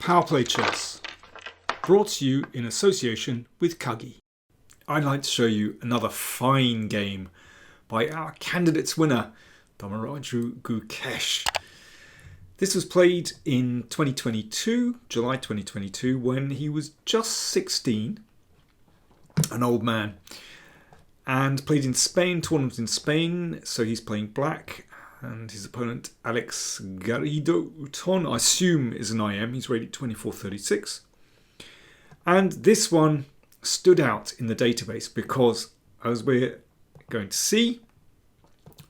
PowerPlayChess, brought to you in association with Kagi. I'd like to show you another fine game by our candidates winner, Dommaraju Gukesh. This was played in 2022, July 2022, when he was just 16, an old man, and played in Spain, tournament in Spain, so he's playing black. And his opponent, Alex Garrido, I assume is an IM. He's rated 2436. And this one stood out in the database because, as we're going to see,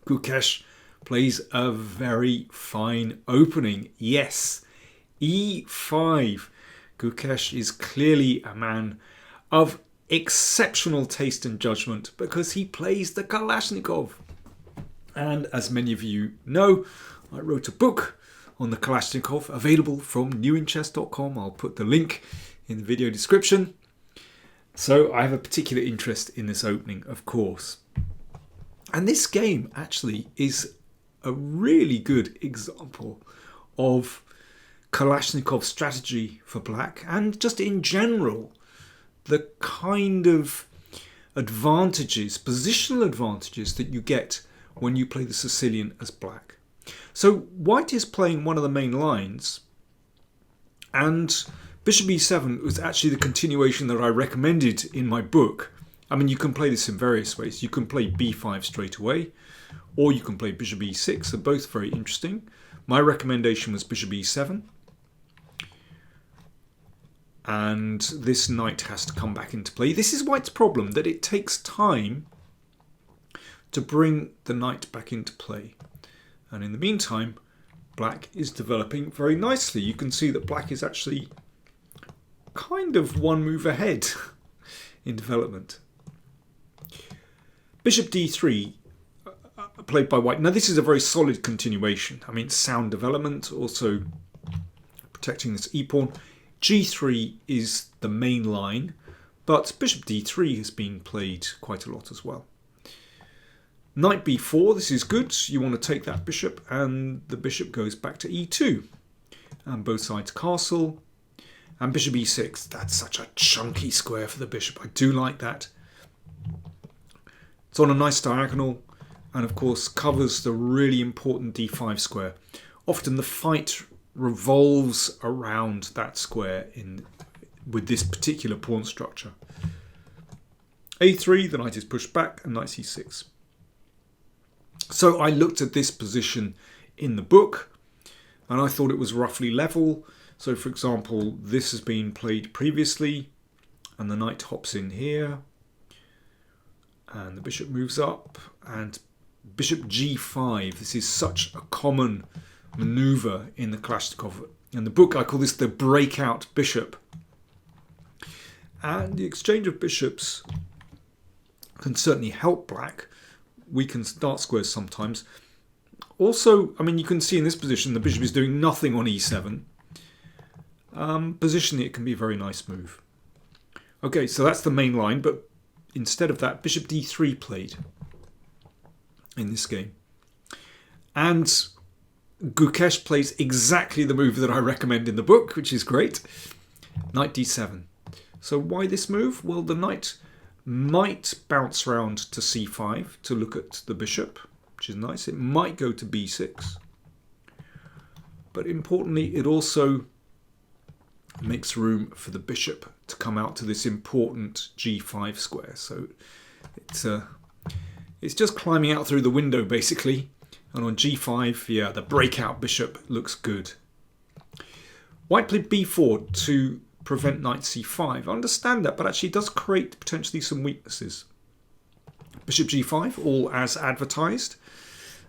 Gukesh plays a very fine opening. Yes, E5. Gukesh is clearly a man of exceptional taste and judgment because he plays the Kalashnikov. And as many of you know, I wrote a book on the Kalashnikov available from newinchess.com. I'll put the link in the video description. So I have a particular interest in this opening, of course. And this game actually is a really good example of Kalashnikov strategy for black, and just in general, the kind of advantages, positional advantages that you get when you play the Sicilian as black. So white is playing one of the main lines, and bishop e7 was actually the continuation that I recommended in my book. I mean, you can play this in various ways. You can play b5 straight away, or you can play bishop e6. They're both very interesting. My recommendation was bishop e7. And this knight has to come back into play. This is white's problem, that it takes time to bring the knight back into play. And in the meantime, black is developing very nicely. You can see that black is actually kind of one move ahead in development. Bishop d3 played by white. Now this is a very solid continuation. I mean, sound development, also protecting this e-pawn. g3 is the main line, but bishop d3 has been played quite a lot as well. Knight b4, this is good. You want to take that bishop, and the bishop goes back to e2. And both sides castle. And bishop e6, that's such a chunky square for the bishop. I do like that. It's on a nice diagonal, and of course covers the really important d5 square. Often the fight revolves around that square with this particular pawn structure. a3, the knight is pushed back, and knight c6. So I looked at this position in the book and I thought it was roughly level. So for example, this has been played previously and the knight hops in here and the bishop moves up, and bishop g5. This is such a common maneuver in the Kalashnikov. In the book I call this the breakout bishop. And the exchange of bishops can certainly help black. We can start squares sometimes. Also, I mean, you can see in this position the bishop is doing nothing on e7. Positionally, it can be a very nice move. Okay, so that's the main line, but instead of that, bishop d3 played in this game. And Gukesh plays exactly the move that I recommend in the book, which is great. Knight d7. So why this move? Well, the knight might bounce round to c5 to look at the bishop, which is nice. It might go to b6. But importantly, it also makes room for the bishop to come out to this important g5 square. So it's just climbing out through the window, basically. And on g5, yeah, the breakout bishop looks good. White played b4 to prevent knight c5. I understand that, but actually it does create potentially some weaknesses. Bishop g5, all as advertised,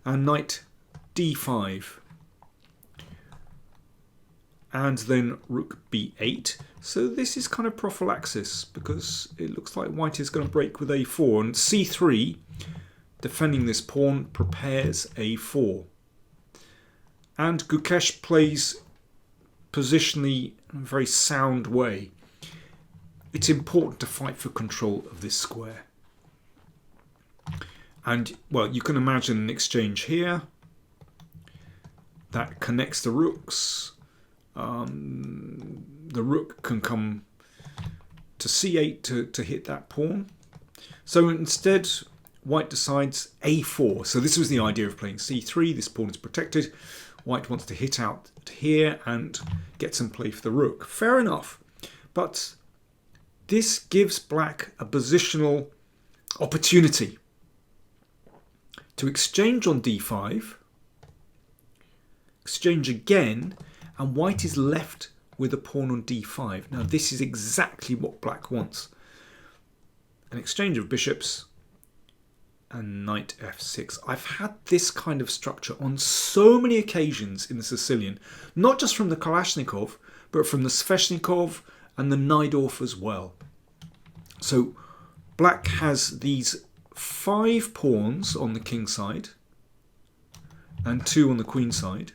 and knight d5. And then rook b8. So this is kind of prophylaxis because it looks like white is going to break with a4, and c3, defending this pawn, prepares a4. And Gukesh plays positionally in a very sound way. It's important to fight for control of this square. And, well, you can imagine an exchange here that connects the rooks. the rook can come to c8 to hit that pawn. So instead, white decides a4. So this was the idea of playing c3. This pawn is protected. White wants to hit out here and get some play for the rook. Fair enough. But this gives black a positional opportunity to exchange on d5, exchange again, and white is left with a pawn on d5. Now this is exactly what black wants. An exchange of bishops and knight f6. I've had this kind of structure on so many occasions in the Sicilian, not just from the Kalashnikov, but from the Sveshnikov and the Najdorf as well. So black has these 5 pawns on the king side and 2 on the queen side,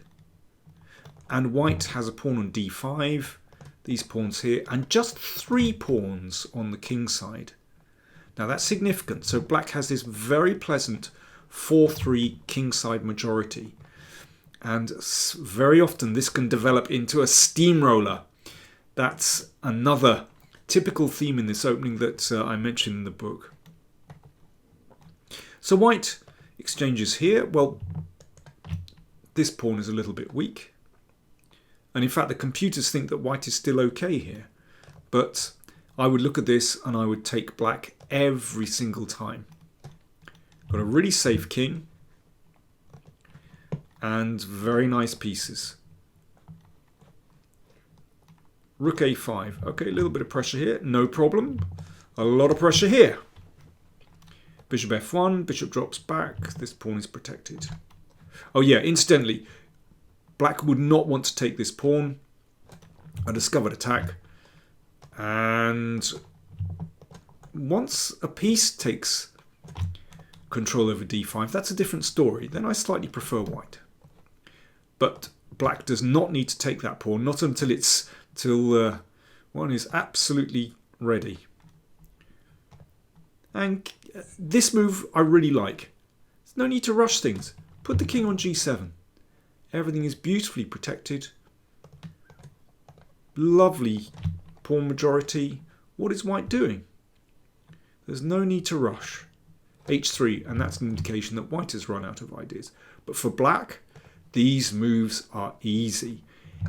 and white has a pawn on d5, these pawns here, and just 3 pawns on the king side. Now that's significant. So black has this very pleasant 4-3 kingside majority. And very often this can develop into a steamroller. That's another typical theme in this opening that I mentioned in the book. So white exchanges here. Well, this pawn is a little bit weak. And in fact, the computers think that white is still okay here. But I would look at this and I would take black every single time. Got a really safe king and very nice pieces. Rook a5. Okay, a little bit of pressure here, no problem. A lot of pressure here. Bishop f1, bishop drops back. This pawn is protected. Oh yeah, incidentally, black would not want to take this pawn. A discovered attack. And once a piece takes control over d5, that's a different story. Then I slightly prefer white. But black does not need to take that pawn, not until one is absolutely ready. And this move I really like. There's no need to rush things. Put the king on g7. Everything is beautifully protected. Lovely pawn majority. What is white doing? There's no need to rush. h3, and that's an indication that white has run out of ideas. But for black, these moves are easy.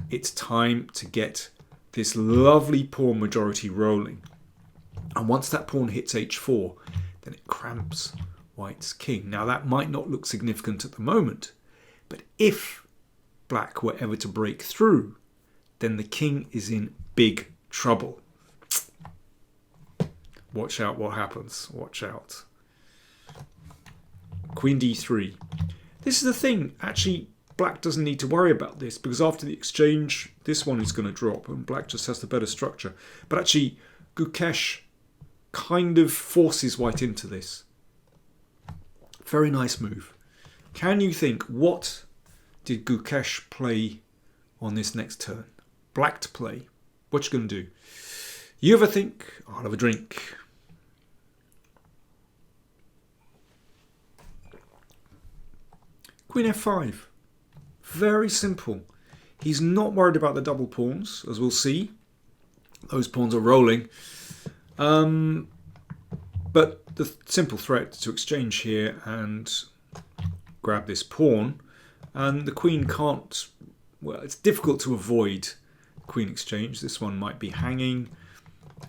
It's time to get this lovely pawn majority rolling. And once that pawn hits h4, then it cramps white's king. Now that might not look significant at the moment, but if black were ever to break through, then the king is in big trouble. Watch out what happens. Watch out. Queen d3. This is the thing. Actually, black doesn't need to worry about this because after the exchange, this one is going to drop and black just has the better structure. But actually, Gukesh kind of forces white into this. Very nice move. Can you think, what did Gukesh play on this next turn? Black to play. What you going to do? You ever think, I'll have a drink. Queen f5. Very simple. He's not worried about the double pawns, as we'll see. Those pawns are rolling. But the simple threat to exchange here and grab this pawn. And the queen can't... Well, it's difficult to avoid queen exchange. This one might be hanging.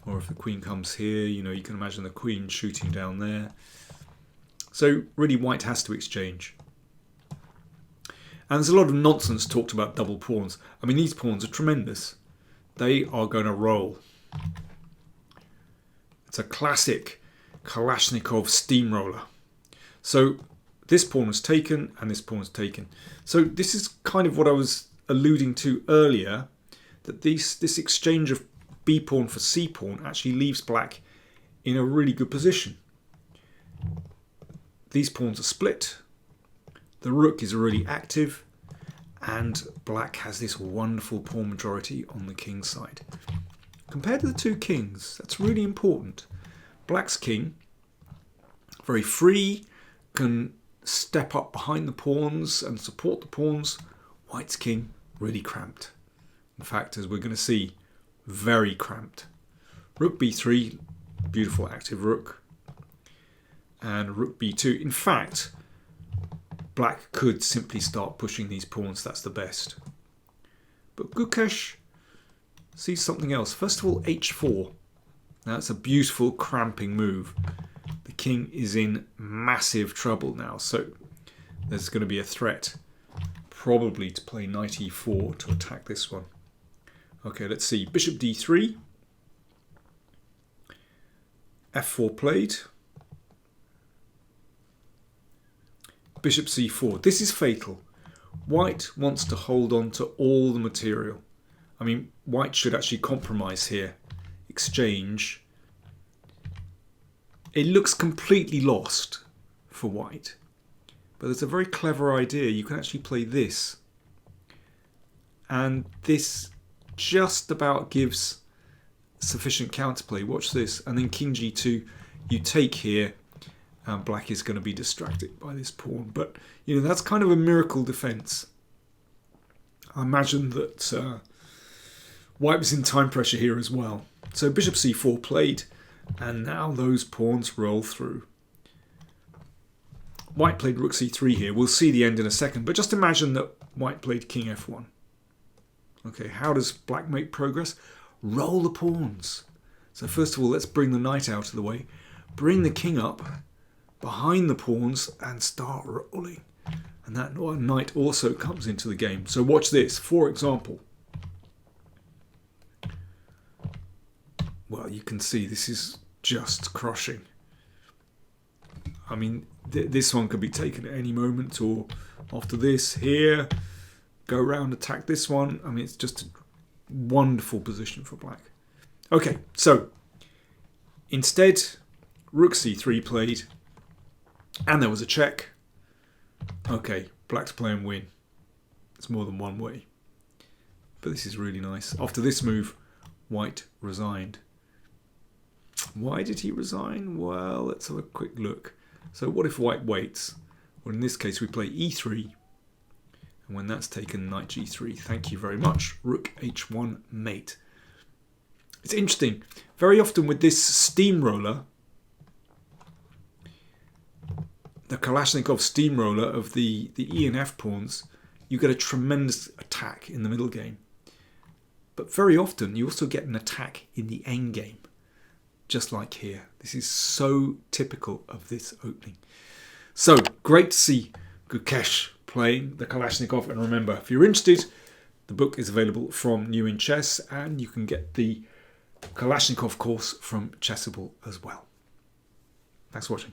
Or if the queen comes here, you know, you can imagine the queen shooting down there. So really white has to exchange. And there's a lot of nonsense talked about double pawns. I mean, these pawns are tremendous. They are going to roll. It's a classic Kalashnikov steamroller. So this pawn was taken and this pawn was taken. So this is kind of what I was alluding to earlier, that this exchange of b pawn for c pawn actually leaves black in a really good position. These pawns are split. The rook is really active, and black has this wonderful pawn majority on the king side. Compared to the two kings, that's really important. Black's king, very free, can step up behind the pawns and support the pawns. White's king, really cramped. In fact, as we're going to see, very cramped. Rook b3, beautiful active rook. And rook b2. In fact, black could simply start pushing these pawns. That's the best. But Gukesh sees something else. First of all, h4. Now, that's a beautiful cramping move. The king is in massive trouble now. So there's going to be a threat, probably to play knight e4 to attack this one. Okay, let's see. Bishop d3. f4 played. Bishop c4. This is fatal. White wants to hold on to all the material. I mean, white should actually compromise here. Exchange. It looks completely lost for white. But there's a very clever idea. You can actually play this. And this just about gives sufficient counterplay. Watch this. And then king g2, you take here. And black is going to be distracted by this pawn. But, you know, that's kind of a miracle defense. I imagine that white was in time pressure here as well. So bishop c4 played. And now those pawns roll through. White played rook c3 here. We'll see the end in a second. But just imagine that white played king f1. Okay, how does black make progress? Roll the pawns. So first of all, let's bring the knight out of the way. Bring the king up behind the pawns and start rolling. And that knight also comes into the game. So watch this. For example, well, you can see this is just crushing. I mean, this one could be taken at any moment, or after this, here, go around, attack this one. I mean, it's just a wonderful position for black. Okay, so instead, rook c3 played, and there was a check. Okay, black's play and win. It's more than one way. But this is really nice. After this move, white resigned. Why did he resign? Well, let's have a quick look. So what if white waits? Well, in this case, we play e3. And when that's taken, knight g3. Thank you very much. Rook h1 mate. It's interesting. Very often with this steamroller, the Kalashnikov steamroller of the E and F pawns, you get a tremendous attack in the middle game. But very often you also get an attack in the end game. Just like here. This is so typical of this opening. So, great to see Gukesh playing the Kalashnikov. And remember, if you're interested, the book is available from New in Chess, and you can get the Kalashnikov course from Chessable as well. Thanks for watching.